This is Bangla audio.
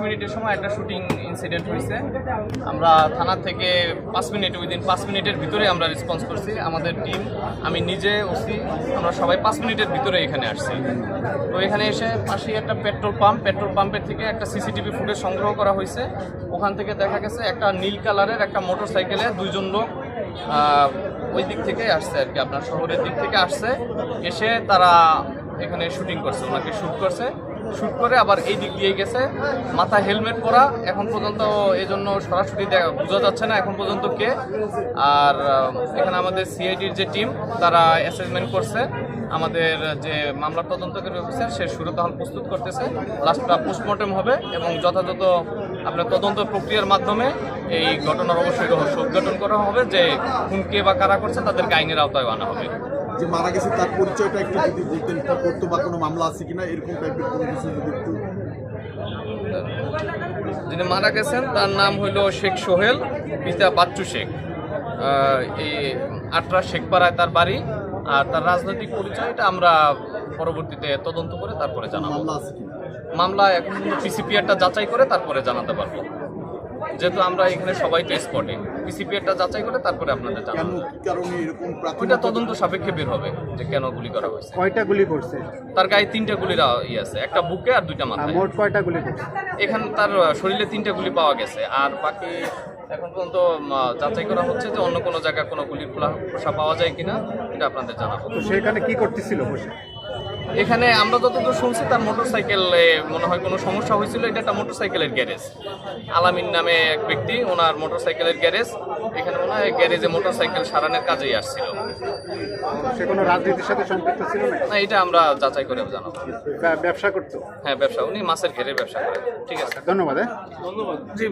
মিনিটের সময় একটা শুটিং ইনসিডেন্ট হয়েছে। আমরা থানা থেকে 5 মিনিট উইদিন 5 মিনিটের ভিতরে আমরা রেসপন্স করছি। আমাদের টিম, আমি নিজে ওসি, আমরা সবাই 5 মিনিটের ভিতরে এখানে আসছি। তো এখানে এসে পাশেই একটা পেট্রোল পাম্পের থেকে একটা সিসিটিভি ফুটেজ সংগ্রহ করা হয়েছে। ওখান থেকে দেখা গেছে একটা নীল কালারের একটা মোটরসাইকেলে 2 জন লোক ওই দিক থেকে আসছে আর কি, আপনার শহরের দিক থেকে আসছে। এসে তারা এখানে শুটিং করছে, ওনাকে শ্যুট করছে। শ্যুট করে আবার এই দিক দিয়ে গেছে। মাথায় হেলমেট পরা, এখন পর্যন্ত এই জন্য সরাসরি বোঝা যাচ্ছে না এখন পর্যন্ত কে। আর এখানে আমাদের সিআইডির যে টিম, তারা অ্যাসেসমেন্ট করছে। আমাদের যে মামলার তদন্তকারী অফিসার, সে সুরতহাল প্রস্তুত করতেছে। লাস্টটা পোস্টমর্টেম হবে এবং যথাযথ আপনার তদন্ত প্রক্রিয়ার মাধ্যমে এই ঘটনার অবশ্যই রহস্য উদ্ঘাটন করা হবে, যে খুন কে বা কারা করছে তাদেরকে আইনের আওতায় আনা হবে। যে মারা গেছে তার পরিচয়টা একটু যদি বলতেন, কি করতো বা কোনো মামলা আছে কিনা, এরকম টাইপের কোনো কিছু যদি একটু। যিনি মারা গেছেন তার নাম হইল শেখ সোহেল, পিতা বাচ্চু শেখ। এই আটরা শেখপাড়ায় তার বাড়ি। আর তার রাজনৈতিক পরিচয়টা আমরা পরবর্তীতে তদন্ত করে তারপরে জানাবো। মামলা আছে কিনা? মামলা এখন কিন্তু পিসিপিআরটা যাচাই করে তারপরে জানাতে পারবো, যেহেতু আমরা এখানে সবাই তো স্পটে। পিসিপিআরটা যাচাই করে তারপরে আপনাদের কেন, জানাবো। কি কারণে এরকম ওইটা তদন্ত সাপেক্ষে বের হবে যে কেন গুলি করা হয়েছে। কয়টা গুলি করছে? তার গায়ে 3টা গুলির আছে, একটা বুকে আর 2টা মাথায়। মোট কয়টা গুলি করছে? এখানে তার শরীরে 3টা গুলি পাওয়া গেছে। আর বাকি এখন পর্যন্ত যাচাই করা হচ্ছে যে অন্য কোনো জায়গায় কোনো গুলির খোসা পাওয়া যায় কিনা, এটা আপনাদের জানাবো। তো সেখানে কি করতেছিল বসে? এখানে আমরা যতদূর শুনছি তার মোটরসাইকেলে মনে হয় কোনো সমস্যা হয়েছিল। এটা একটা মোটরসাইকেলের গ্যারেজ। আলামিন নামে এক ব্যক্তি, ওনার মোটরসাইকেলের গ্যারেজ। এখানে মনে হয় গ্যারেজে মোটরসাইকেল সারানোর কাজেই আসছিল। সে কোনো রাজনীতির সাথে সম্পৃক্ত ছিল না? না, এটা আমরা যাচাই করে জানাবো। ব্যবসা করতো? হ্যাঁ, ব্যবসা। উনি মাছের ঘেরের ব্যবসা করেন। ঠিক আছে, ধন্যবাদ। জি।